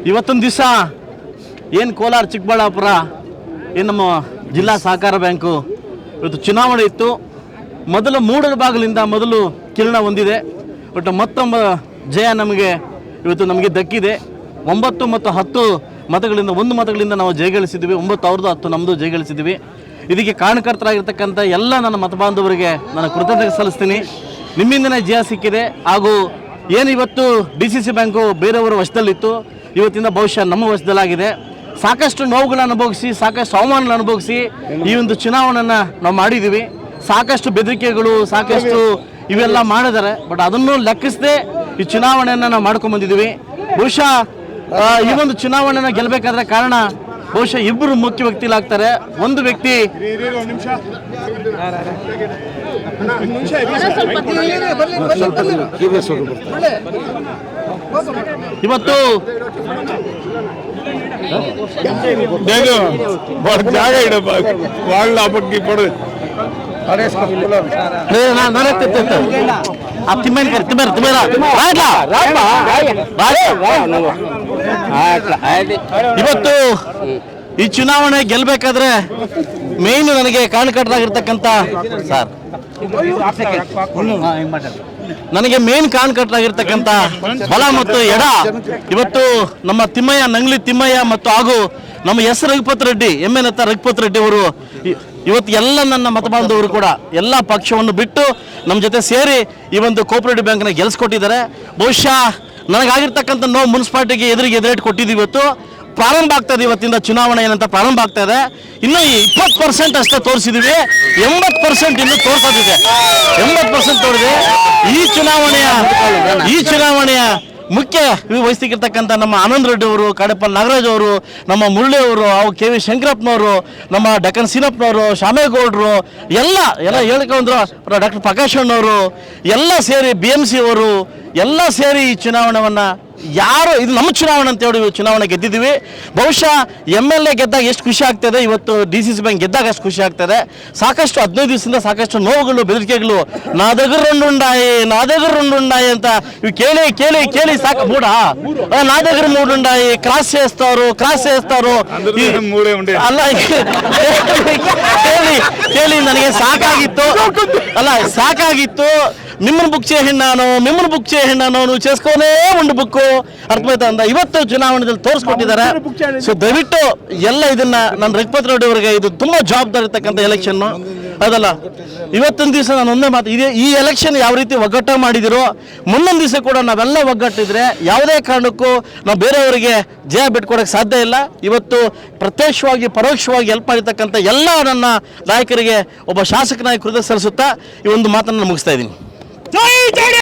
ಇವತ್ತೊಂದು ದಿವಸ ಏನು ಕೋಲಾರ ಚಿಕ್ಕಬಳ್ಳಾಪುರ ಏನು ನಮ್ಮ ಜಿಲ್ಲಾ ಸಹಕಾರ ಬ್ಯಾಂಕು ಇವತ್ತು ಚುನಾವಣೆ ಇತ್ತು. ಮೊದಲು ಮೂಡರ ಬಾಗಿಲಿಂದ ಮೊದಲು ಕಿರಣ ಹೊಂದಿದೆ. ಬಟ್ ಮತ್ತೊಂದು ಜಯ ನಮಗೆ ದಕ್ಕಿದೆ. 9 ಮತ್ತು 10 ಮತಗಳಿಂದ 1 ಮತಗಳಿಂದ ನಾವು ಜಯಗಳಿಸಿದ್ವಿ. 9 ಅವ್ರದ್ದು 10 ನಮ್ಮದು ಜಯಗಳಿಸಿದ್ವಿ. ಇದಕ್ಕೆ ಕಾರಣಕರ್ತರಾಗಿರ್ತಕ್ಕಂಥ ಎಲ್ಲ ನನ್ನ ಮತಬಾಂಧವರಿಗೆ ನಾನು ಕೃತಜ್ಞತೆ ಸಲ್ಲಿಸ್ತೀನಿ. ನಿಮ್ಮಿಂದನೇ ಜಯ ಸಿಕ್ಕಿದೆ. ಹಾಗೂ ಏನು ಇವತ್ತು DCC ಬ್ಯಾಂಕು ಬೇರೆಯವರ ವಶದಲ್ಲಿತ್ತು, ಇವತ್ತಿಂದ ಬಹುಶಃ ನಮ್ಮ ವಶದಲ್ಲಾಗಿದೆ. ಸಾಕಷ್ಟು ನೋವುಗಳನ್ನು ಅನುಭವಿಸಿ, ಸಾಕಷ್ಟು ಅವಮಾನಗಳನ್ನು ಅನುಭವಿಸಿ ಈ ಒಂದು ಚುನಾವಣೆಯನ್ನು ನಾವು ಮಾಡಿದ್ದೀವಿ. ಸಾಕಷ್ಟು ಬೆದರಿಕೆಗಳು, ಸಾಕಷ್ಟು ಇವೆಲ್ಲ ಮಾಡಿದ್ದಾರೆ. ಬಟ್ ಅದನ್ನು ಲೆಕ್ಕಿಸದೆ ಈ ಚುನಾವಣೆಯನ್ನು ನಾವು ಮಾಡ್ಕೊಂಡ್ಬಂದಿದ್ದೀವಿ. ಬಹುಶಃ ಈ ಒಂದು ಚುನಾವಣೆಯನ್ನು ಗೆಲ್ಲಬೇಕಾದ್ರೆ ಕಾರಣ ಬಹುಶಃ ಇಬ್ಬರು ಮುಖ್ಯ ವ್ಯಕ್ತಿಗಳಾಗ್ತಾರೆ. ಒಂದು ವ್ಯಕ್ತಿ ಇವತ್ತು ಜಾಗ ಇಡಪ್ಪ వాళ్ళ ಹಬ್ಬಕ್ಕೆ ಕೊಡು. ಇವತ್ತು ಈ ಚುನಾವಣೆ ಗೆಲ್ಲಬೇಕಾದ್ರೆ ಮೇನ್ ನನಗೆ ಕಾರಣಕರ್ತರಾಗಿರ್ತಕ್ಕಂಥ ನನಗೆ ಮೇನ್ ಕಾರಣಕರ್ತರಾಗಿರ್ತಕ್ಕಂಥ ಬಲ ಮತ್ತು ಎಡ ಇವತ್ತು ನಮ್ಮ ತಿಮ್ಮಯ್ಯ, ನಂಗ್ಲಿ ತಿಮ್ಮಯ್ಯ ಮತ್ತು ಹಾಗೂ ನಮ್ಮ ಎಸ್ ರಘುಪತ್ ರೆಡ್ಡಿ, ಎಮ್ಮೆನ್ ರಘುಪತ್ ರೆಡ್ಡಿ ಅವರು ಇವತ್ತು ಎಲ್ಲ ನನ್ನ ಮತಬಾಂಧವರು ಕೂಡ ಎಲ್ಲ ಪಕ್ಷವನ್ನು ಬಿಟ್ಟು ನಮ್ಮ ಜೊತೆ ಸೇರಿ ಈ ಒಂದು ಕೋಆಪರೇಟಿವ್ ಬ್ಯಾಂಕ್ನ ಗೆಲ್ಲಿಸ್ಕೊಟ್ಟಿದ್ದಾರೆ. ಬಹುಶಃ ನನಗಾಗಿರ್ತಕ್ಕಂಥ ನೋವು ಮುನ್ಸಿಪಾಲ್ಟಿಗೆ ಎದುರೇಟ್ ಕೊಟ್ಟಿದ್ದೀವಿ. ಇವತ್ತು ಪ್ರಾರಂಭ ಆಗ್ತದೆ. ಇವತ್ತಿಂದ ಚುನಾವಣೆ ಏನಂತ ಪ್ರಾರಂಭ ಆಗ್ತಾ ಇದೆ. ಇನ್ನೂ 20% ಅಷ್ಟೇ ತೋರಿಸಿದ್ದೀವಿ. 80% ಇನ್ನೂ ತೋರಿಸೋದಿದೆ. 80% ತೋರಿದೆ. ಈ ಚುನಾವಣೆಯ ಮುಖ್ಯ ವಹಿಸ್ತಿರ್ತಕ್ಕಂಥ ನಮ್ಮ ಆನಂದ್ ರೆಡ್ಡಿ ಅವರು, ಕಡಪಲ್ ನಾಗರಾಜ್ ಅವರು, ನಮ್ಮ ಮುರಳಿ ಅವರು, KV ಶಂಕರಪ್ಪನವರು, ನಮ್ಮ ಡಕ್ಕನ್ ಸೀನಪ್ಪನವರು, ಶಾಮೇಗೌಡರು ಎಲ್ಲ ಹೇಳ್ಕೊಂಡ್ರು, ಡಾಕ್ಟರ್ ಪ್ರಕಾಶ್ ಅಣ್ಣವರು ಎಲ್ಲ ಸೇರಿ BMC ಅವರು ಎಲ್ಲ ಸೇರಿ ಈ ಚುನಾವಣೆಯನ್ನು ಯಾರು ಇದು ನಮ್ಮ ಚುನಾವಣೆ ಅಂತ ಹೇಳಿ ಚುನಾವಣೆ ಗೆದ್ದಿದ್ದೀವಿ. ಬಹುಶಃ MLA ಗೆದ್ದಾಗ ಎಷ್ಟು ಖುಷಿ ಆಗ್ತದೆ, ಇವತ್ತು DCC ಬ್ಯಾಂಕ್ ಗೆದ್ದಾಗ ಅಷ್ಟು ಖುಷಿ ಆಗ್ತದೆ. ಸಾಕಷ್ಟು 15 ದಿವಸದಿಂದ ಸಾಕಷ್ಟು ನೋವುಗಳು, ಬೆದರಿಕೆಗಳು, ನಾದಗರ್ ರುಂಡುಂಡಾಯಿ ಅಂತ ಇವು ಕೇಳಿ ಸಾಕು ಮೂಡ. ನಾದಗರ್ ಮೂಡುಂಡಾಯಿ ಕ್ರಾಸ್ చేస్తారు ಅಲ್ಲ ಕೇಳಿ ನನಗೆ ಸಾಕಾಗಿತ್ತು. మిమ్మల్ని బుక్ చేయండి నువ్వు చేసుకోనే ఉండు బుక్ ಅರ್ಥವಾಯ್ತಾ ಅಂತ ಇವತ್ತು ಚುನಾವಣೆಯಲ್ಲಿ ತೋರಿಸ್ಕೊಟ್ಟಿದ್ದಾರೆ. ಸೊ ದಯವಿಟ್ಟು ಎಲ್ಲ ಇದನ್ನ ನಾನು ರಘುಪತ್ ರೆಡ್ಡಿ ಅವರಿಗೆ ಇದು ತುಂಬಾ ಜವಾಬ್ದಾರಿ ಇರ್ತಕ್ಕಂಥ ಎಲೆಕ್ಷನ್ ಅದಲ್ಲ. ಇವತ್ತೊಂದು ದಿವಸ ನಾನು ಒಂದೇ ಮಾತು, ಈ ಎಲೆಕ್ಷನ್ ಯಾವ ರೀತಿ ಒಗ್ಗಟ್ಟ ಮಾಡಿದಿರೋ ಮುಂದೊಂದು ದಿವಸ ಕೂಡ ನಾವೆಲ್ಲ ಒಗ್ಗಟ್ಟಿದ್ರೆ ಯಾವುದೇ ಕಾರಣಕ್ಕೂ ನಾವು ಬೇರೆಯವರಿಗೆ ಜಯ ಬಿಟ್ಕೊಡಕ್ಕೆ ಸಾಧ್ಯ ಇಲ್ಲ. ಇವತ್ತು ಪ್ರತ್ಯಕ್ಷವಾಗಿ ಪರೋಕ್ಷವಾಗಿ ಹೆಲ್ಪ್ ಮಾಡಿರ್ತಕ್ಕಂಥ ಎಲ್ಲ ನನ್ನ ನಾಯಕರಿಗೆ ಒಬ್ಬ ಶಾಸಕನಾಗಿ ಕೃತಜ್ಞತೆ ಸಲ್ಲಿಸುತ್ತಾ ಈ ಒಂದು ಮಾತನ್ನು ಮುಗಿಸ್ತಾ ಇದ್ದೀನಿ.